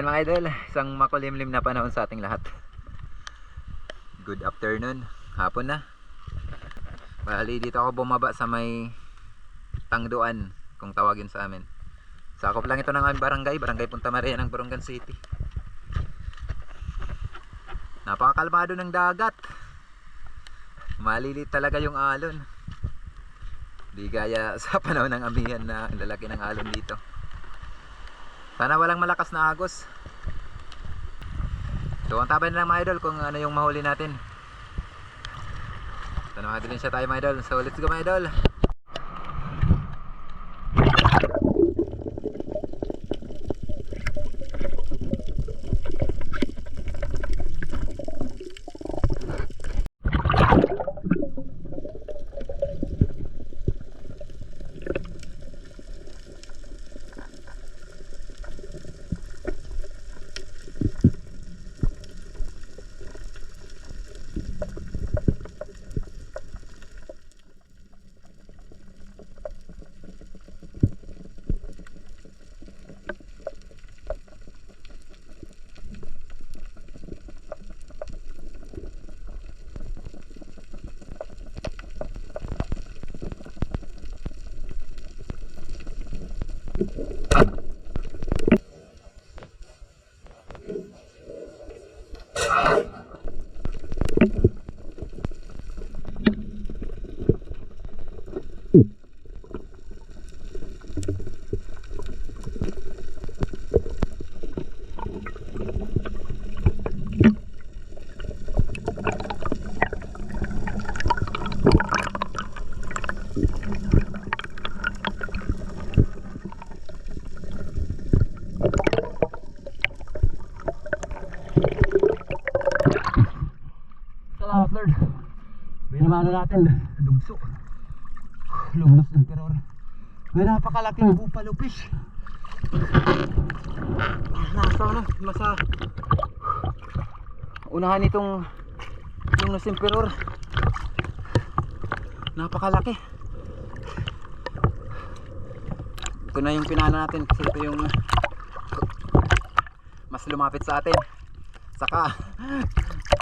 Ayan mga idol, isang makulimlim na panahon sa ating lahat. Good afternoon, hapon na. Bali dito ako bumaba sa may Tangduan, kung tawagin sa amin. Sakop lang ito ng aming barangay Punta Maria ng Borongan City. Napakakalmado ng dagat. Malilit talaga yung alon. Di gaya sa panahon ng amihan na lalaki ng alon dito. Sana walang malakas na agos. So ang tabay na lang mga idol kung ano yung mahuli natin. So nakadilin siya tayo mga idol. So let's go mga idol. Salamat Lord. Binamano natin lugso. Lumnos Emperor. May napakalaking buffalo fish. Nasa ano, masa unahan itong Lumnos Emperor. Napakalaki. Ito na yung pinana natin kasi ito yung mas lumapit sa atin. Saka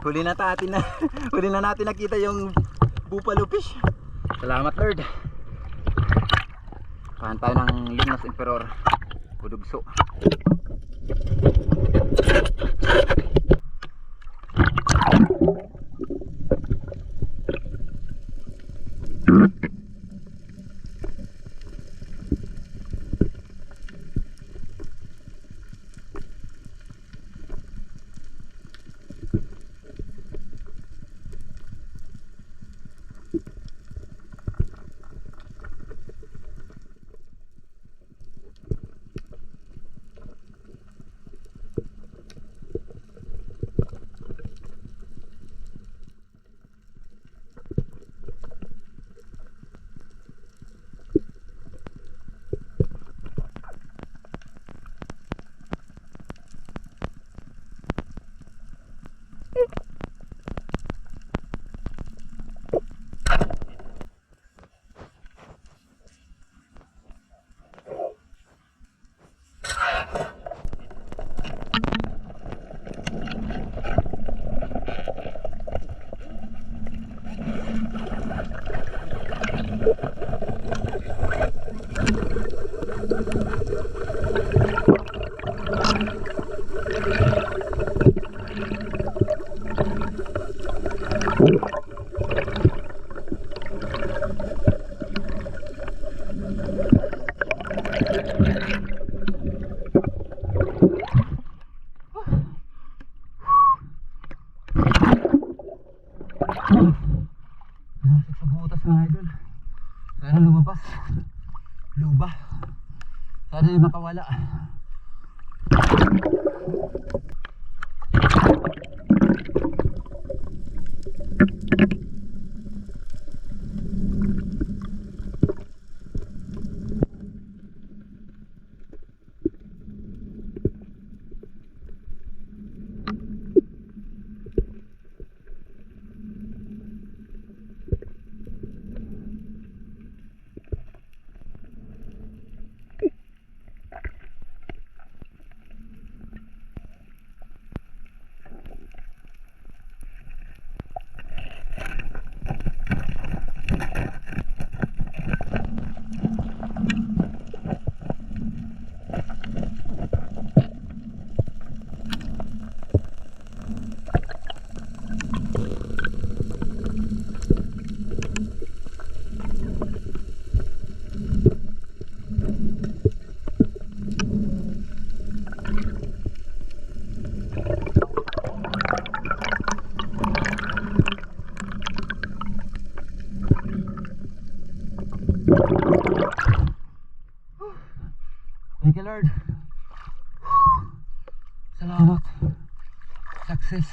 huli na natin nakita yung buffalo fish. Salamat Lord. Pahan tayo ng Lumnos Emperor Budugso. Sa butas mga idol. Sana lumabas. Luba. Sana yung makawala. Lord. Salamat. Success.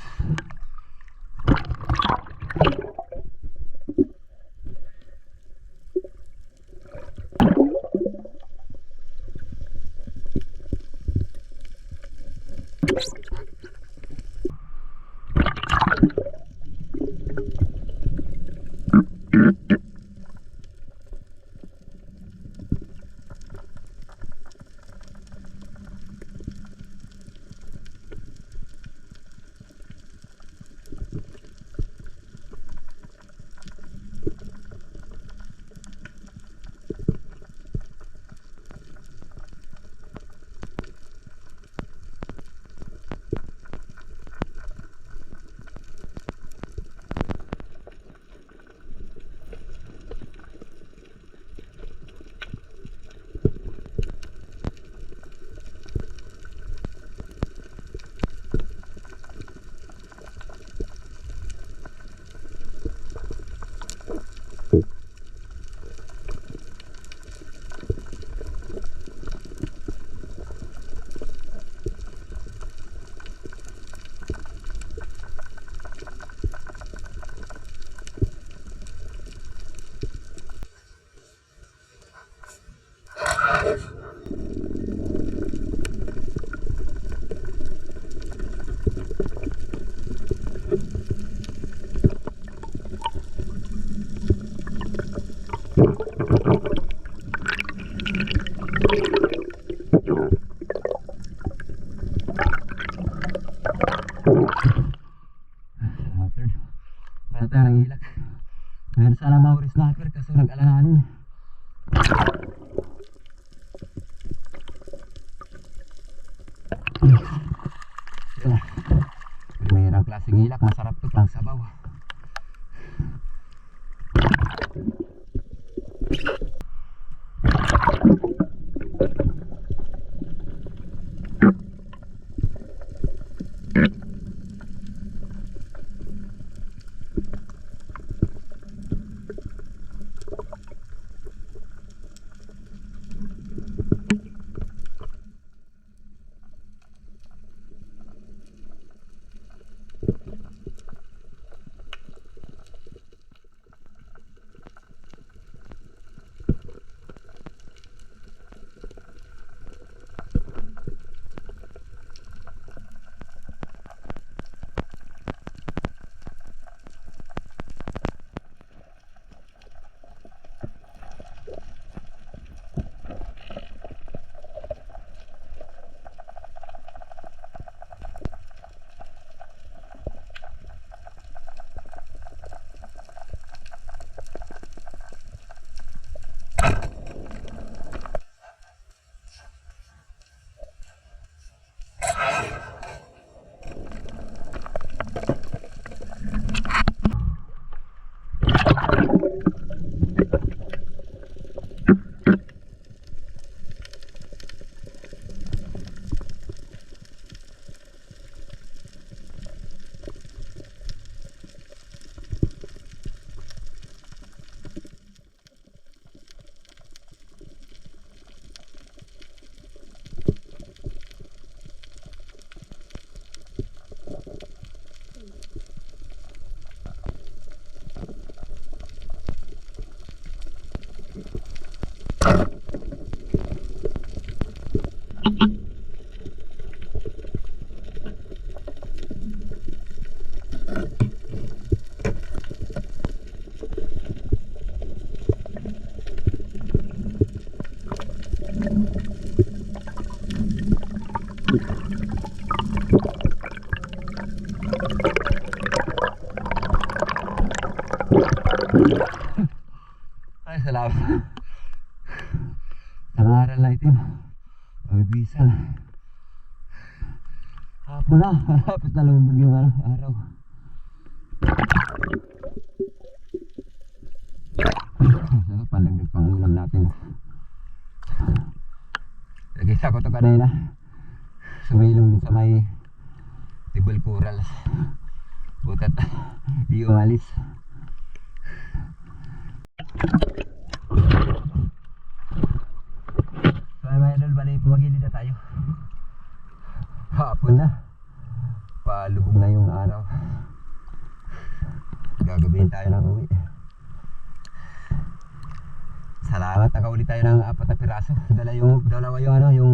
Bata ng hilak. Meron sana mahuri snapper kaso nag-alalahanin. Mayroong klaseng hilak, masarap to pang sabaw. Ay, salamat. Nangaral na itim. Pagbisan. Hapon na. Malapit na lumubog yung araw. So, palagdag pang ulam natin. Nag-isa ko ito kanina. Sumilong sa may tibol corals. Butat. Di umalis. So ay mga idol, bali pumagilid na tayo. gagabihin tayo ng uwi. Salamat, nakauli tayo ng 4 na piraso. Dalawa yung ano, yung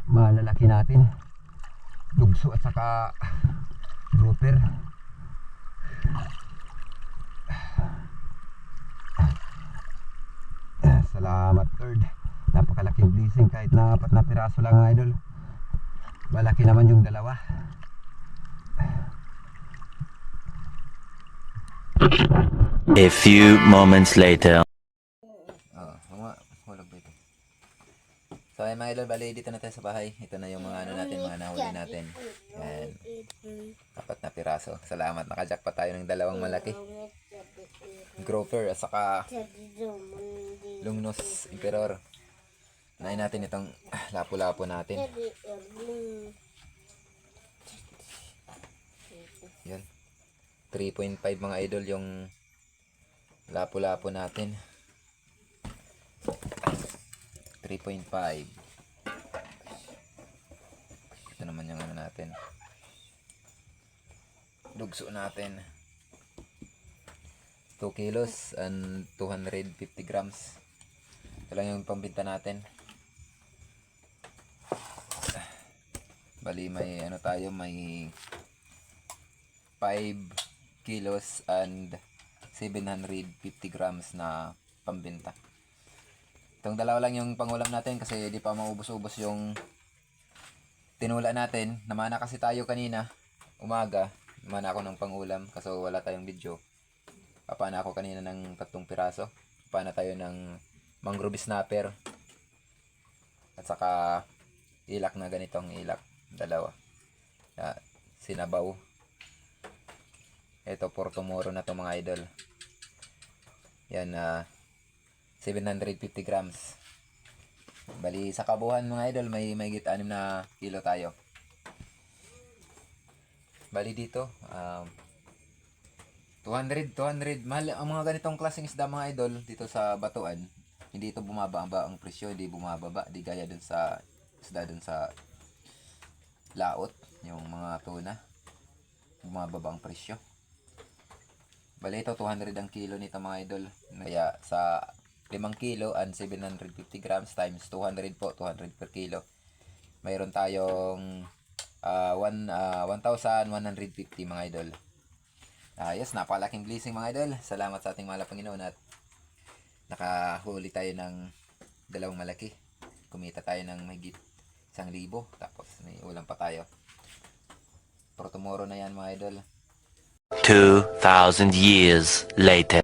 malalaki natin. Lugso at saka grouper. Salamat Lord. Napakalaking blessing kahit na 4 na piraso lang mga idol. Malaki naman yung dalawa. A few moments later. Hulog ba ito? So ay mga idol, bali dito na tayo sa bahay. Ito na yung mga ano natin, mga nahuli natin. Yan. 4 na piraso. Salamat, nakajackpot tayo ng dalawang malaki. Grouper at saka Lungnos Emperor. Nain natin itong lapu-lapu natin. Yan. 3.5 mga idol yung lapu-lapu natin. 3.5. Ito naman yung ano natin. Lugso natin. 2 kilos and 250 grams. Ito lang yung pambinta natin. Bali may ano tayo, may 5 kilos and 750 grams na pambinta. Itong dalawa lang yung pangulam natin kasi di pa maubos-ubos yung tinula natin. Namana kasi tayo kanina, umaga. Namana ako ng pangulam kasi wala tayong video. Papana ako kanina ng 3 piraso. Papana tayo ng mangrove snapper. At saka ilak na ganitong ilak. Dalawa. Sinabaw. Ito for tomorrow na to mga idol. Yan 750 grams. Bali sa kabuhan mga idol may higit 6 na kilo tayo. Bali dito 200 mahal ang mga ganitong klaseng isda mga idol dito sa Batuan. Hindi ito bumababa ang presyo, hindi bumababa, di gaya dun sa isda dun sa laot, yung mga tuna. Bumababa ang presyo. Bali ito 200 ang kilo nito mga idol. Kaya sa 5 kilo and 750 grams times 200 po, 200 per kilo. Mayroon tayong 1,150 mga idol. Yes, napakalaking blessing mga idol. Salamat sa ating mahal na Panginoon at nakahuli tayo ng dalawang malaki. Kumita tayo ng mahigit 1,000. Tapos may ulam pa tayo. For tomorrow na yan mga idol. 2,000 years later.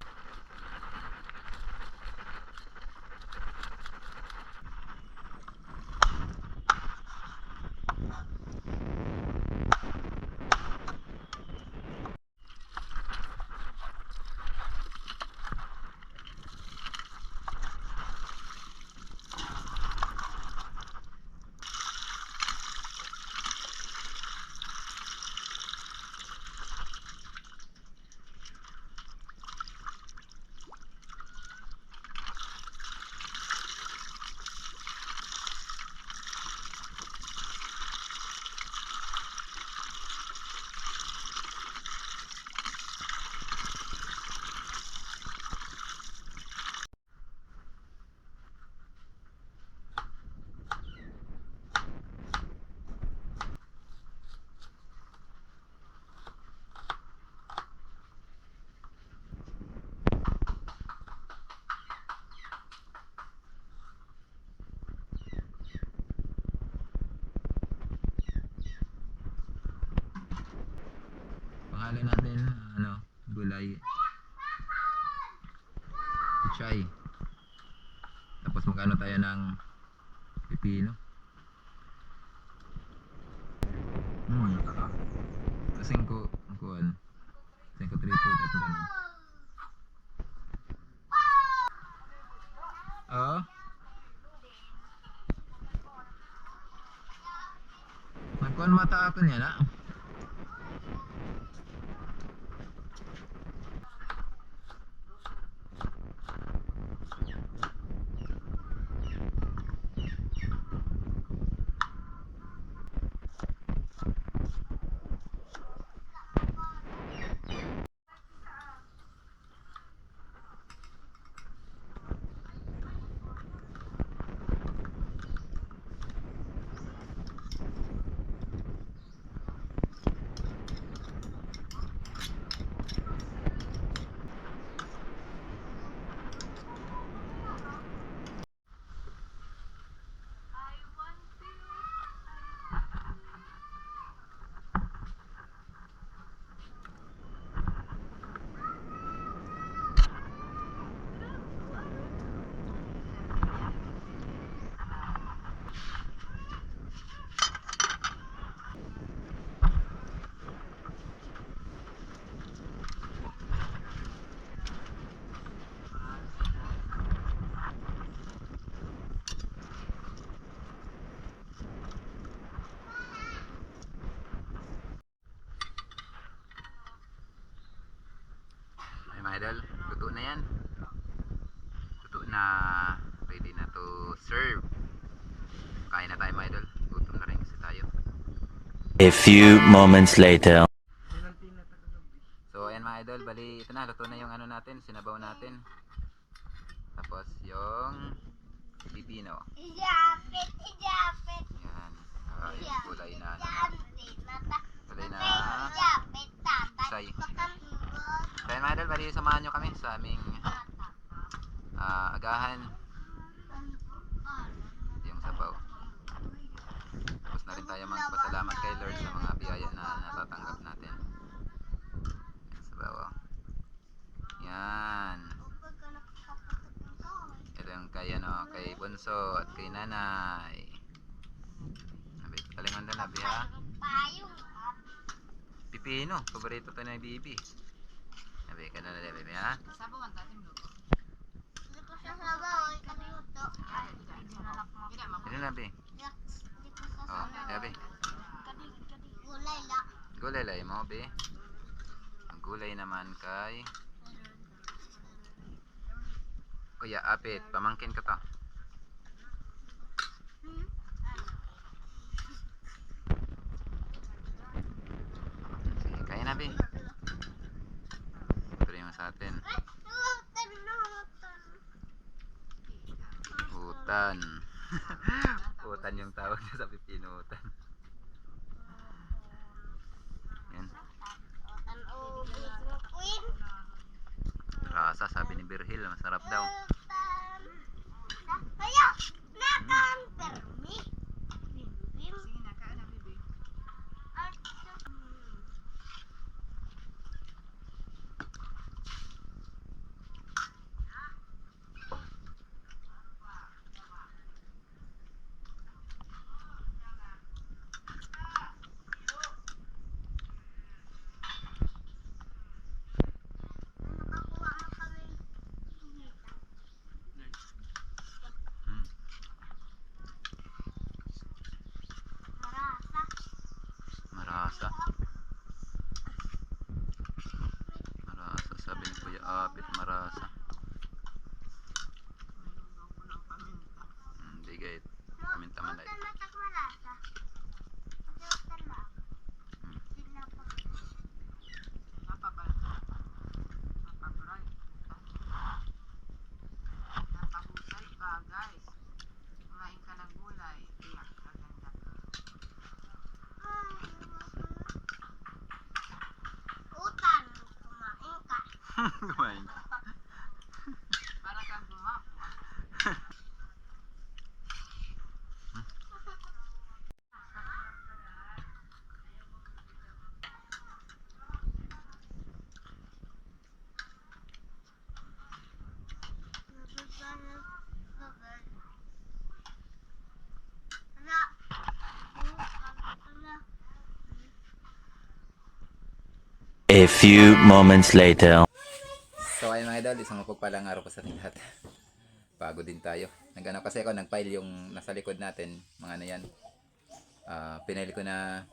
Pangalan natin gulay pichay. Tapos magkano tayo ng pipino. Kasing ko kuan 5 3 4 at ganun. Oo. Magkuan mata ako niya na. mga idol, luto na yan. Luto na, ready na to serve. Kain na tayo mga idol, gutom na rin kasi tayo. A few moments later. So ayan mga idol, bali ito na, luto na yung ano natin, sinabaw natin. Tapos yung pipino. Ijapit. Yan. Yung kulay na ano, kulay na Ijapit, tata. say. So ayan mga idol, bali samahan nyo kami sa aming agahan. Yung sabaw. Tapos na rin tayo magpasalamat kay Lord sa mga biyaya na natatanggap natin. Yan, sabaw. Yan. Ito yung kay, kay Bunso at kay Nanay. Nabi, talingan na nabi ha. Pipino, paborito to na yung bibi. Nabi, ka na nabi ha. Ito nabi. Oh, nabi. Gulay lay mo, be. Ang gulay naman kay Kuya Apit, pamangkin ka to. Sige, kaya na, be. Ito yung sa atin. Utan. Utan yung tawag niya sa pipino, utan. Yan. Rasa, sabi ni Birhil, masarap daw. Marasa. Marasa, sabi ni Kuya Apit, marasa. Hindi gayet. Paminta man ay. Kumain. A few moments later. So ayun mga idol, isang mapagpalang araw po sa ating lahat. Pagod din tayo. Nag-ano kasi ako, nag-file yung nasa likod natin, mga ano yan. Pinail ko na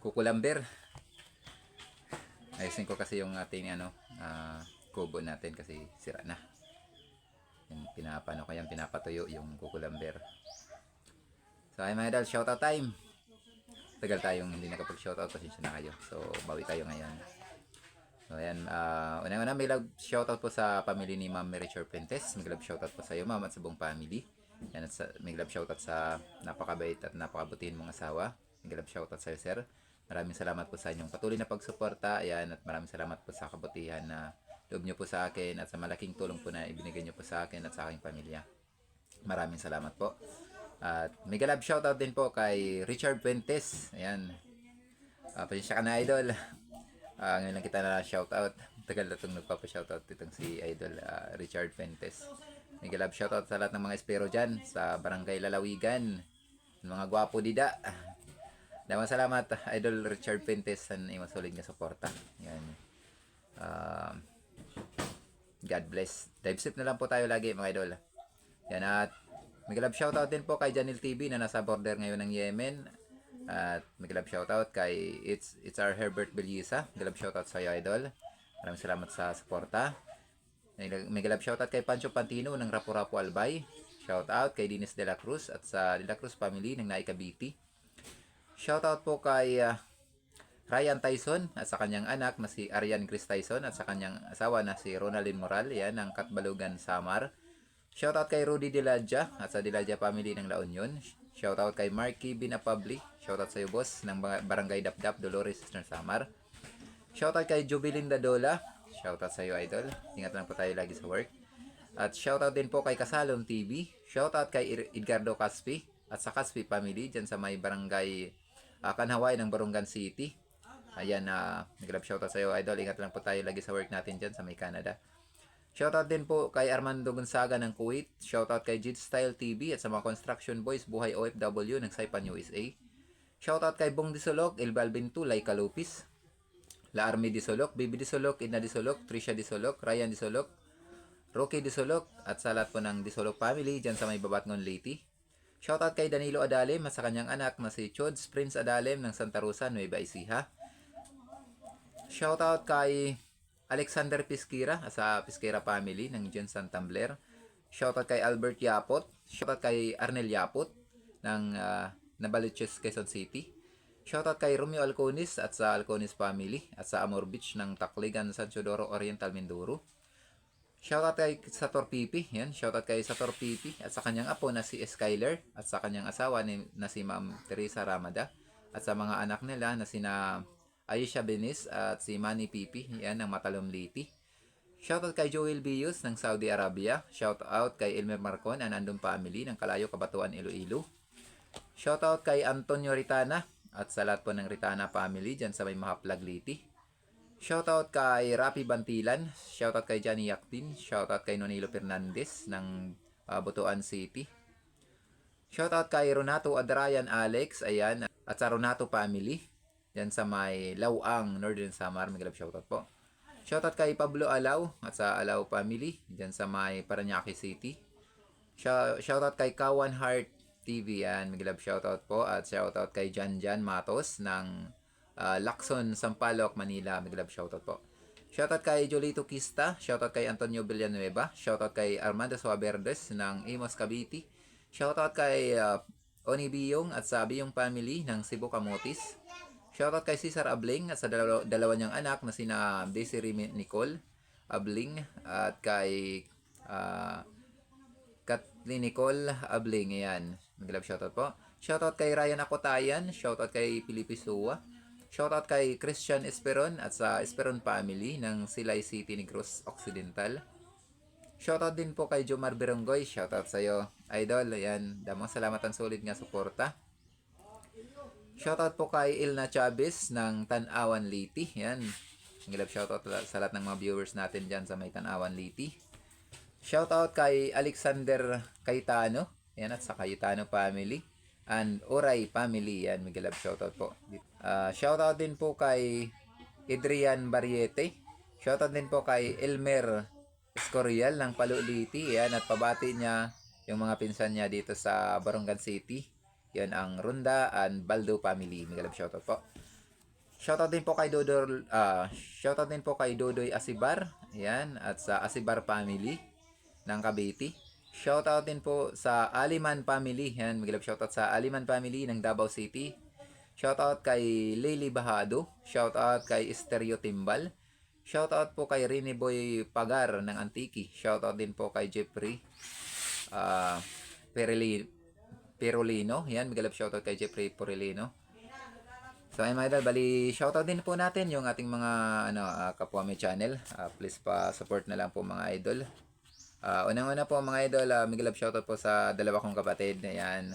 kukulamber. Ayusin ko kasi yung ating kubo natin kasi sira na. Yung pinapano ko yan, pinapatuyo yung kukulamber. So ayun mga idol, shoutout time. Tagal tayong hindi nakapag-shoutout, pasensya na kayo. So bawi tayo ngayon. So ayan, unang-una may love shoutout po sa family ni Ma'am Mary Pentes. May love shoutout po sa iyo, Ma'am, at sa buong family. Yan, at may love shoutout sa napakabait at napakabutihin mong asawa. May love shoutout sa iyo, sir. Maraming salamat po sa inyong patuloy na pagsuporta. Ayan, at maraming salamat po sa kabutihan na loob niyo po sa akin at sa malaking tulong po na ibinigay niyo po sa akin at sa aking pamilya. Maraming salamat po. At may love shoutout din po kay Richard Pentes. Ayan. Pasensya ka na, idol. Ngayon lang kita na shoutout. Tagal na itong nagpapa-shoutout itong si idol Richard Pentes. May love shoutout sa lahat ng mga espero dyan sa Barangay Lalawigan. Mga gwapo dida. Daman salamat, idol Richard Pentes, sa imasulig na suporta. Yan. God bless. Dive sip na lang po tayo lagi mga idol. Yan, at may love shoutout din po kay Janil TV na nasa border ngayon ng Yemen. At may love shoutout kay It's our Herbert Belisa. May love shoutout sa iyo, idol. Maraming salamat sa suporta. Mega love shoutout kay Pancho Pantino ng Rapu-Rapu Albay. Shoutout kay Dinis De La Cruz at sa De La Cruz family ng Naika Cavite. Shoutout po kay Ryan Tyson at sa kanyang anak na si Arian Chris Tyson at sa kanyang asawa na si Ronaldin Moral, yan ng Katbalugan, Samar. Shoutout kay Rudy Diladja at sa Diladja family ng La Union. Shoutout kay Marky Binapabli. Shoutout sa iyo boss ng Barangay Dapdap, Dolores, Eastern Samar. Shoutout kay Jubilin Dadola. Shoutout sa iyo idol. Ingat lang po tayo lagi sa work. At shoutout din po kay Kasalom TV. Shoutout kay Edgardo Caspi at sa Caspi family dyan sa may barangay Kanhaway ng Barungan City. Ayan, nag-love shoutout sa iyo idol. Ingat lang po tayo lagi sa work natin dyan sa may Canada. Shoutout din po kay Armando Gonzaga ng Kuwait. Shoutout kay Jid Style TV at sa mga construction boys buhay OFW ng Saipan USA. Shoutout kay Bong Disolok, El Balvin Tulay Kalupis, La Army Disolok, Bibi Disolok, Edna Disolok, Trisha Disolok, Ryan Disolok, Rocky Disolok at sa lahat po ng Disolok family dyan sa may Babatngon Leyte. Shoutout kay Danilo Adalem at sa kanyang anak na si Chods Prince Adalem ng Santa Rosa, Nueva Ecija. Shoutout kay Alexander Pisquira sa Pisquira family ng Jensen Tumbler. Shoutout kay Albert Yapot. Shoutout kay Arnel Yapot ng Nabaliches, Quezon City. Shoutout kay Romeo Alconis at sa Alconis family at sa Amor Beach ng Takligan, San Teodoro Oriental, Mindoro. Shoutout kay Sator Pipi. Yan, shoutout kay Sator Pipi at sa kanyang apo na si Skyler at sa kanyang asawa na si Ma'am Teresa Ramada at sa mga anak nila na sina Aisha Benis at si Manny Pipi, yan ng Matalom Leyte. Shoutout kay Joel Bius ng Saudi Arabia. Shoutout kay Elmer Marcon and Andong family ng Kalayo, Kabatuan, Iloilo. Shoutout kay Antonio Ritana at sa lahat po ng Ritana family dyan sa may Mahaplag Leyte. Shoutout kay Rapi Bantilan. Shoutout kay Johnny Yaktin. Shoutout kay Nonilo Fernandez ng Butuan City. Shoutout kay Ronato Adrayan Alex, ayan, at sa Ronato family yan sa may Lawang, Northern Samar. May shoutout po. Shoutout kay Pablo Alaw at sa Alaw family dyan sa may Parañaque City. Shoutout kay Kawan Heart TV, yan. May shoutout po. At shoutout kay Jan Matos ng Lacson, Sampaloc, Manila. May shoutout po. Shoutout kay Jolito Kista. Shoutout kay Antonio Villanueva. Shoutout kay Armando Suaverdes ng Imos, Cavite. Shoutout kay Oni Biyong at sa Biyong family ng Cebu, Camotes. Shoutout kay Cesar Abling at sa dalawa niyang anak na sina Desiree Nicole Abling at kay Kathleen Nicole Abling. Ayan. Mag-love shoutout po. Shoutout kay Ryan Akotayan. Shoutout kay Felipe Sua. Shoutout kay Christian Esperon at sa Esperon family ng Silay City, Negros Occidental. Shoutout din po kay Jomar Beronggoy. Shoutout sa iyo, idol. Ayan. Damang salamat ang solid nga suporta. Shoutout po kay Ilna Chavez ng Tanawan Leyte. Yan. Mag-love shoutout sa lahat ng mga viewers natin dyan sa may Tanawan Leyte. Shoutout kay Alexander Cayetano. Yan, at sa Cayetano family. And Oray family. Yan, mag-love shoutout po. Shoutout din po kay Adrian Barriete. Shoutout din po kay Elmer Escorial ng Palu Leyte. Yan, at pabati niya yung mga pinsan niya dito sa Barungan City. Yan ang Ronda and Baldo family. Mag-love shoutout po. Shoutout din po kay shoutout din po kay Dodoy Asibar. Yan, at sa Asibar family ng Cavite. Shoutout din po sa Aliman family. Yan, mag-love shoutout sa Aliman family ng Davao City. Shoutout kay Lily Bahado. Shoutout kay Estereo Timbal. Shoutout po kay Rene Boy Pagar ng Antique. Shoutout din po kay Jeffrey Perolino. Yan, mag-love shoutout kay Jeffrey Perolino. So ayun mga idol, bali shoutout din po natin yung ating mga kapwa may channel. Please pa support na lang po mga idol. Unang-una po mga idol, mag-love shoutout po sa dalawa kong kapatid. Ayan,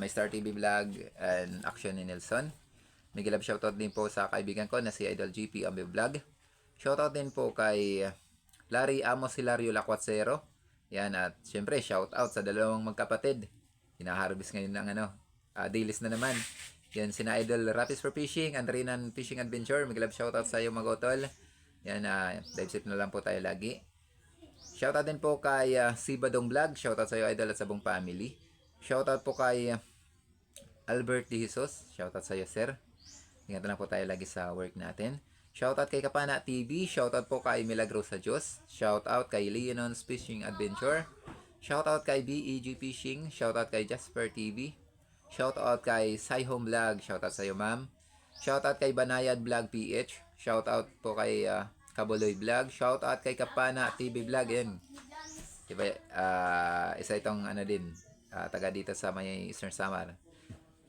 may Star TV Vlog and Action ni Nelson. Mag-love shoutout din po sa kaibigan ko na si Idol GP Ambe Vlog. Shoutout din po kay Larry Amos Hilario Lacuatsero. Yan, at syempre shoutout sa dalawang magkapatid. Hinaharvest ngayon ng dailies na naman. Yan, sina Idol Rapis for Fishing and Rinan Fishing Adventure. Mag-love shoutout sa iyo mga utol. Yan, dive safe na lang po tayo lagi. Shoutout din po kay Sibadong Vlog. Shoutout sa iyo idol at sa buong family. Shoutout po kay Albert De Jesus. Shoutout sa iyo sir. Ingat na lang po tayo lagi sa work natin. Shoutout kay Kapana TV. Shoutout po kay Milagrosa Diyos. Shoutout kay Leonon's Fishing Adventure. Shoutout kay BEG Fishing. Shoutout kay Jasper TV. Shoutout kay Sai Home Vlog. Shoutout sa iyo, ma'am. Shoutout kay Banayad Vlog PH. Shoutout po kay Kabuloy Vlog. Shoutout kay Kapana TV Vlog. Yan. Diba, isa itong ano din, taga dito sa may Eastern Samar.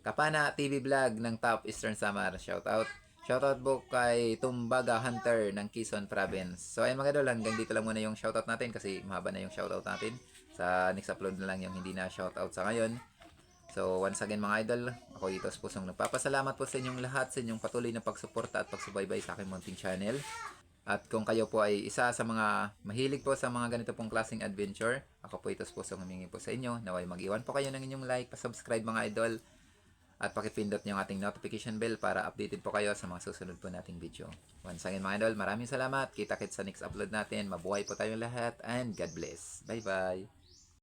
Kapana TV Vlog ng Top Eastern Samar. Shoutout. Shoutout po kay Tumbaga Hunter ng Quezon Province. So ayun mga idol, hanggang dito lang muna yung shoutout natin kasi mahaba na yung shoutout natin. Sa next upload na lang yung hindi na shoutout sa ngayon. So once again mga idol, ako dito sa pusong nagpapasalamat po sa inyong lahat sa inyong patuloy na pagsuporta at pagsubaybay sa aking munting channel. At kung kayo po ay isa sa mga mahilig po sa mga ganito pong klaseng adventure, ako po ito sa pusong humingi po sa inyo. Naway mag-iwan po kayo ng inyong like, pa-subscribe mga idol. At pakipindot niyo ang ating notification bell para updated po kayo sa mga susunod po nating video. Once again mga idol, maraming salamat. Kita-kits sa next upload natin. Mabuhay po tayong lahat and God bless. Bye-bye.